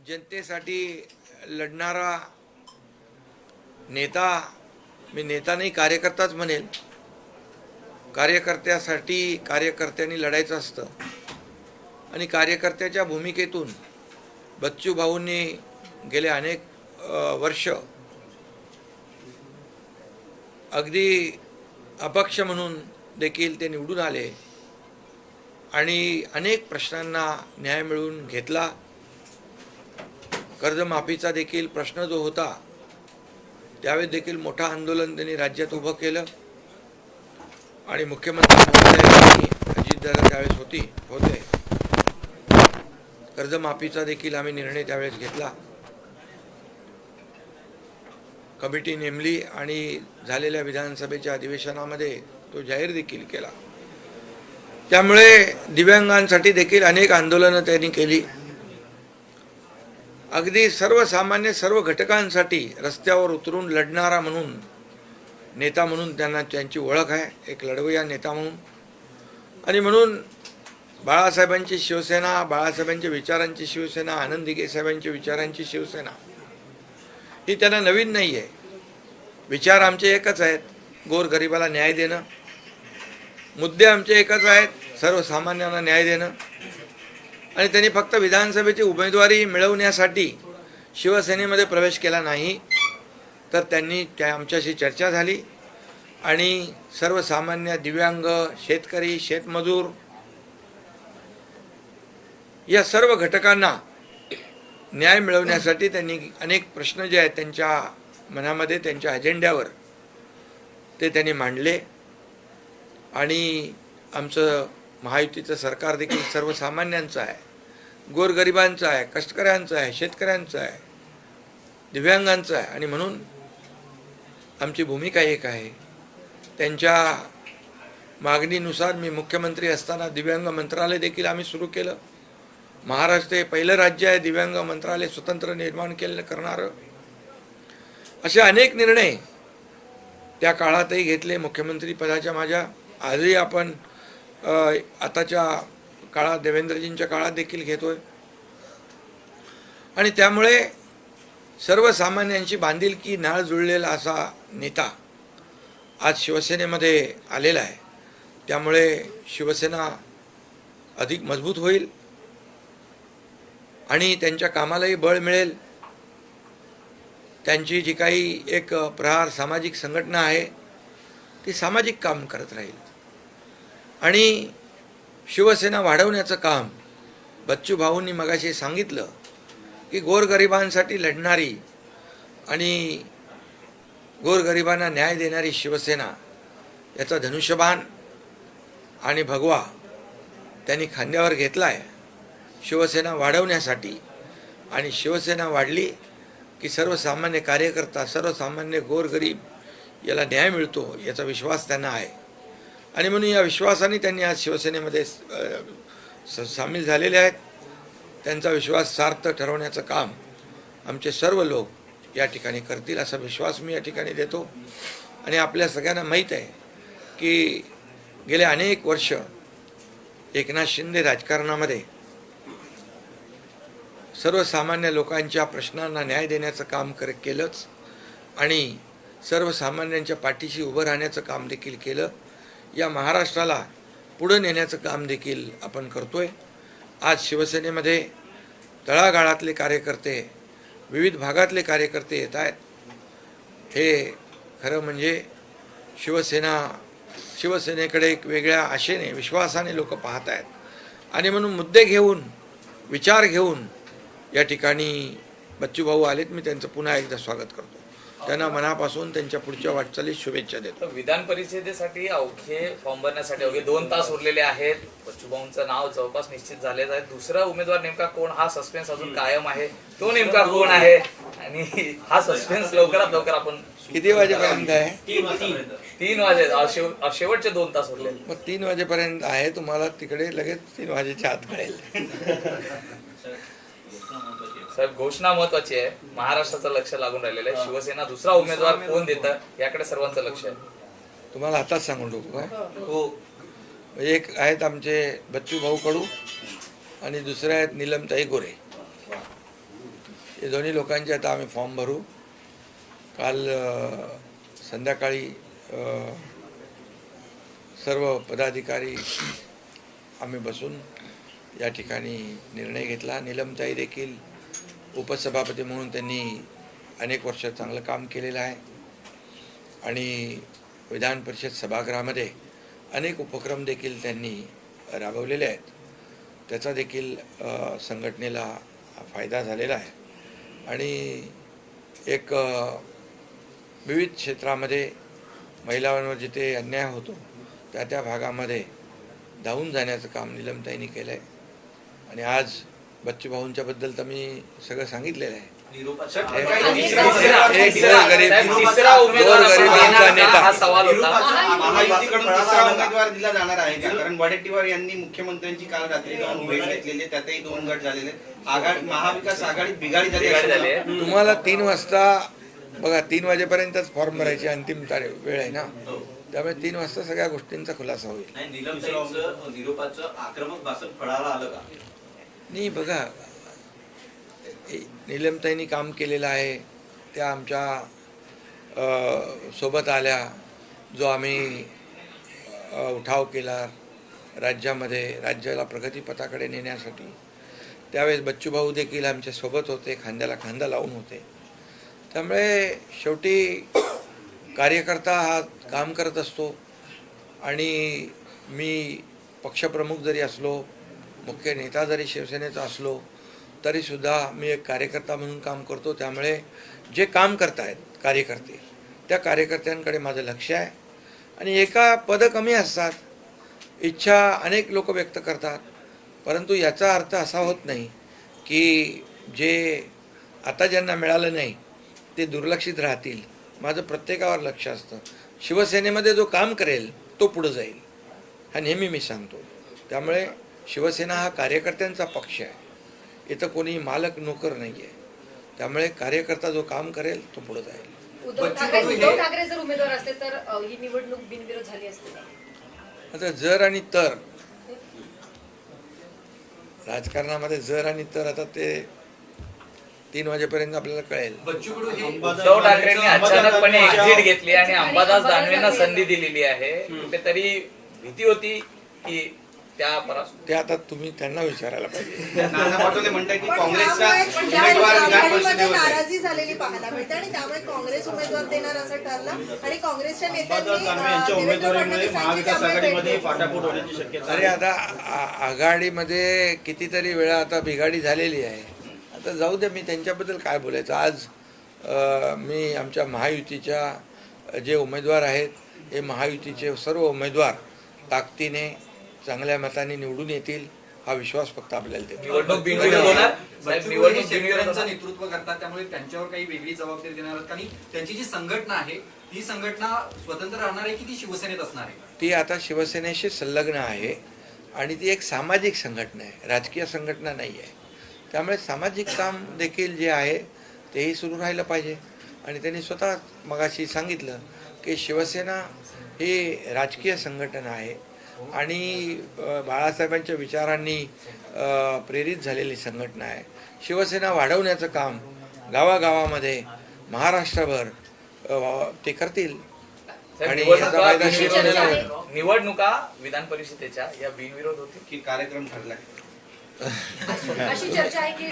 जनतेसाठी लढणारा नेता, मी नेता नाही कार्यकर्ताच म्हणेल. कार्यकर्त्यासाठी कार्यकर्त्यांनी लढायचं असतं आणि कार्यकर्त्याच्या भूमिकेतून बच्चू भाऊंनी गेले अनेक वर्ष अगदी अपक्ष म्हणून देखील ते निवडून आले आणि अनेक प्रश्नांना न्याय मिळवून घेतला. कर्जमाफीचा देखील प्रश्न जो होता त्यावेळी देखील मोठं आंदोलन त्यांनी राज्यात उभं केलं आणि मुख्यमंत्री महोदयांनी अजितदादा त्यावेळेस होते कर्जमाफीचा देखील आम्ही निर्णय त्यावेळेस घेतला. कमिटी नेमली आणि झालेल्या विधानसभेच्या अधिवेशनामध्ये तो जाहीर देखील केला. त्यामुळे दिव्यांगांसाठी देखील अनेक आंदोलनं त्यांनी केली. अगदी सर्वसामान्य सर्व घटकांसाठी रस्त्यावर उतरून लढणारा म्हणून नेता म्हणून त्यांची ओळख आहे, एक लढवय्या नेता म्हणून. आणि म्हणून बाळासाहेबांची शिवसेना, बाळासाहेबांच्या विचारांची शिवसेना, आनंद दिघे साहेबांच्या विचारांची शिवसेना ही त्यांना नवीन नाही आहे. विचार आमचे एकच आहेत, गोरगरिबाला न्याय देणं. मुद्दे आमचे एकच आहेत, सर्वसामान्यांना न्याय देणं. आणि त्यांनी फक्त विधानसभेची उमेदवारी मिळवण्यासाठी शिवसेनेमध्ये प्रवेश केला नाही, तर त्यांनी आमच्याशी चर्चा झाली आणि सर्वसामान्य दिव्यांग, शेतकरी, शेतमजूर या सर्व घटकांना न्याय मिळवण्यासाठी त्यांनी अनेक प्रश्न जे आहेत त्यांच्या मनामध्ये, त्यांच्या अजेंड्यावर ते त्यांनी मांडले. आणि आमचं महायुतीचं सरकार देखील सर्वसामान्यांचं आहे, गोरगरिबांचं आहे, कष्टकऱ्यांचं आहे, शेतकऱ्यांचं आहे, दिव्यांगांचं आहे. आणि म्हणून आमची भूमिका एक आहे. त्यांच्या मागणीनुसार मी मुख्यमंत्री असताना दिव्यांग मंत्रालय देखील आम्ही सुरू केलं. महाराष्ट्र हे पहिलं राज्य आहे दिव्यांग मंत्रालय स्वतंत्र निर्माण करणारं. असे अनेक निर्णय त्या काळातही घेतले. मुख्यमंत्री पदाच्या माझ्या आजही आपण आताच्या काळात देवेंद्रजींच्या काळात देखील घेतोय. आणि त्यामुळे सर्वसामान्यांची बांधिलकी नाळ जुळलेला असा नेता आज शिवसेनेमध्ये आलेला आहे. त्यामुळे शिवसेना अधिक मजबूत होईल आणि त्यांच्या कामालाही बळ मिळेल. त्यांची जी काही एक प्रहार सामाजिक संघटना आहे ती सामाजिक काम करत राहील. आणि शिवसेना वाढवण्याचं काम बच्चू भाऊंनी मगाशी सांगितलं की गोरगरिबांसाठी लढणारी आणि गोरगरिबांना न्याय देणारी शिवसेना याचा धनुष्यबाण आणि भगवा त्यांनी खांद्यावर घेतला आहे शिवसेना वाढवण्यासाठी. आणि शिवसेना वाढली की सर्वसामान्य कार्यकर्ता, सर्वसामान्य गोरगरीब याला न्याय मिळतो याचा विश्वास त्यांना आहे. आणि म्हणून या विश्वासाने त्यांनी आज शिवसेनेमध्ये सामील झालेले आहेत. त्यांचा विश्वास सार्थ ठरवण्याचं काम आमचे सर्व लोक या ठिकाणी करतील असा विश्वास मी या ठिकाणी देतो. आणि आपल्या सगळ्यांना माहीत आहे की गेले अनेक वर्ष एकनाथ शिंदे राजकारणामध्ये सर्वसामान्य लोकांच्या प्रश्नांना न्याय देण्याचं काम केलंच आणि सर्वसामान्यांच्या पाठीशी उभं राहण्याचं काम देखील केलं. या महाराष्ट्राला पुढं नेण्याचं काम देखील आपण करतोय. आज शिवसेनेमध्ये तळागाळातले कार्यकर्ते, विविध भागातले कार्यकर्ते येत आहेत. हे खरं म्हणजे शिवसेनेकडे एक वेगळ्या आशेने, विश्वासाने लोक पाहत आहेत. आणि म्हणून मुद्दे घेऊन, विचार घेऊन या ठिकाणी बच्चू भाऊ आलेत. मी त्यांचं पुन्हा एकदा स्वागत करतो. त्यांना मनापासून त्यांच्या पुढच्या वाटचालीत शुभेच्छा देतो. विधान परिषदेसाठी अवघे फॉर्म भरण्यासाठी अवघे 2 तास उरलेले आहेत. बच्चू भाऊंचं नाव जवळपास निश्चित झालेलं आहे. दुसरा उमेदवार नेमका कोण हा सस्पेन्स अजून कायम आहे. तो नेमका कोण आहे आणि हा सस्पेन्स लवकरात लवकर आपण किती वाजेपर्यंत आहे? 3 वाजे शेवटचे 2 तास उरले. मग 3 वाजेपर्यंत आहे. तुम्हाला तिकडे लगेच 3 वाजेच्या आत कळेल. साहेब, घोषणा महत्वाची आहे. महाराष्ट्राचं लक्ष लागून राहिलेलं आहे. शिवसेना दुसरा उमेदवार कोण देतं याकडे सर्वांचं लक्ष आहे. तुम्हाला आताच सांगून टाकू काय? हो. एक आहेत आमचे बच्चू भाऊ कडू आणि दुसरे आहेत नीलमताई गोरे. ते दोन्ही लोकांचे आता आम्ही फॉर्म भरू. काल संध्याकाळी सर्व पदाधिकारी आम्ही बसून या ठिकाणी निर्णय घेतला. नीलमताई देखील उपसभापती म्हणून त्यांनी अनेक वर्ष चांगलं काम केलेलं आहे आणि विधान परिषद सभागृहामध्ये अनेक उपक्रम देखील त्यांनी राबवलेले आहेत. त्याचा देखील संघटनेला फायदा झालेला आहे आणि एक विविध क्षेत्रामध्ये महिलांवर जिथे अन्याय होतो त्या भागामध्ये धावून जाण्याचं काम नीलमताईंनी केलं आहे. आणि आज बच्चूभाऊंच्याबद्दल तर मी सगळं सांगितलेलं आहे. तिसरा उमेदवार नेता हा सवाल होता. महायुतीकडून तिसरा उमेदवार दिला जाणार आहे का? कारण वडेट्टीवार यांनी मुख्यमंत्र्यांची काल रात्री जाऊन भेट घेतलेली, त्यातही 2 गट झालेले. महाविकास आघाडीत बिघाडी झाली. तुम्हाला 3 वाजता बघा, 3 वाजेपर्यंतच फॉर्म भरायची अंतिम वेळ आहे ना, त्यामुळे 3 वाजता सगळ्या गोष्टींचा खुलासा होईल. निरोपाचं आक्रमक भाषण फळाला आलं का? नाही बघा, नीलमताईंनी काम केलेलं आहे. त्या आमच्या सोबत आल्या. जो आम्ही उठाव केला राज्यामध्ये, राज्याला प्रगतीपथाकडे नेण्यासाठी, त्यावेळेस बच्चूभाऊ देखील आमच्या सोबत होते, खांद्याला खांदा लावून होते. त्यामुळे शेवटी कार्यकर्ता हा काम करत असतो आणि मी पक्षप्रमुख जरी असलो, मुख्य नेता जरी शिवसेनेचा असलो, तरीसुद्धा मी एक कार्यकर्ता म्हणून काम करतो. त्यामुळे जे काम करतायत कार्यकर्ते, त्या कार्यकर्त्यांकडे माझं लक्ष आहे. आणि एका पदं कमी असतात, इच्छा अनेक लोक व्यक्त करतात, परंतु याचा अर्थ असा होत नाही की जे आता ज्यांना मिळालं नाही ते दुर्लक्षित राहतील. माझं प्रत्येकावर लक्ष असतं. शिवसेनेमध्ये जो काम करेल तो पुढं जाईल, हा नेहमी मी सांगतो. त्यामुळे शिवसेना हा कार्यकर्त्यांचा पक्ष आहे. इथं कोणी मालक नोकर नाही आहे. त्यामुळे कार्यकर्ता जो काम करेल तो पुढे जाईल. उद्धव ठाकरे जर उमेदवार असते तर ही निवडणूक बिनविरोध झाली असते का? आता जर आणि तर, राजकारणामध्ये जर आणि तर, आता ते 3 वाजेपर्यंत आपल्याला कळेल. उद्धव ठाकरेंनी अचानकपणे एक्झिट घेतली आणि अंबादास दानवेंना संधी दिलेली आहे. कुठेतरी भीती होती की ते आता तुम्ही त्यांना विचारायला पाहिजे. नाना पटोले म्हणतात की काँग्रेसचा उमेदवार विधान परिषदेवर नाराजी झालेली पाहायला मिळते आणि त्यामुळे काँग्रेस उमेदवार देणार असं ठरलं आणि काँग्रेसच्या नेत्यांनी उमेदवारीमुळे महाविकास आघाडीमध्ये फाटाफूट होण्याची शक्यता. अरे आता आघाडीमध्ये कितीतरी वेळा आता बिघाडी झालेली आहे. आता जाऊ दे, मी त्यांच्याबद्दल काय बोलायचं. आज मी आमच्या महायुतीच्या जे उमेदवार आहेत, हे महायुतीचे सर्व उमेदवार ताकदीने चांगल्या मताने निवडून येतील, हा विश्वास फक्त आपल्याला देतो. शेतकऱ्यांचं नेतृत्व करतात, त्यामुळे त्यांच्यावर काही वेगळी जबाबदारी देणार आहेत. आणि त्यांची जी संघटना आहे ती संघटना स्वतंत्र राहणार आहे की ती शिवसेनेत असणार आहे? ती आता शिवसेनेशी संलग्न आहे आणि ती एक सामाजिक संघटना आहे, राजकीय संघटना नाही आहे. त्यामुळे सामाजिक काम देखील जे आहे तेही सुरू राहिलं पाहिजे. आणि त्यांनी स्वतः मगाशी सांगितलं की शिवसेना ही राजकीय संघटना आहे आणि बाळासाहेबांच्या विचारांनी प्रेरित झालेली संघटना आहे. शिवसेना वाढवण्याचं काम गावागावामध्ये महाराष्ट्रभर ते करतील आणि याचा फायदा शिवसेनेला होईल. निवडणुका विधान परिषदेच्या या बिनविरोध होतील की कार्यक्रम ठरलाय अशी चर्चा आहे की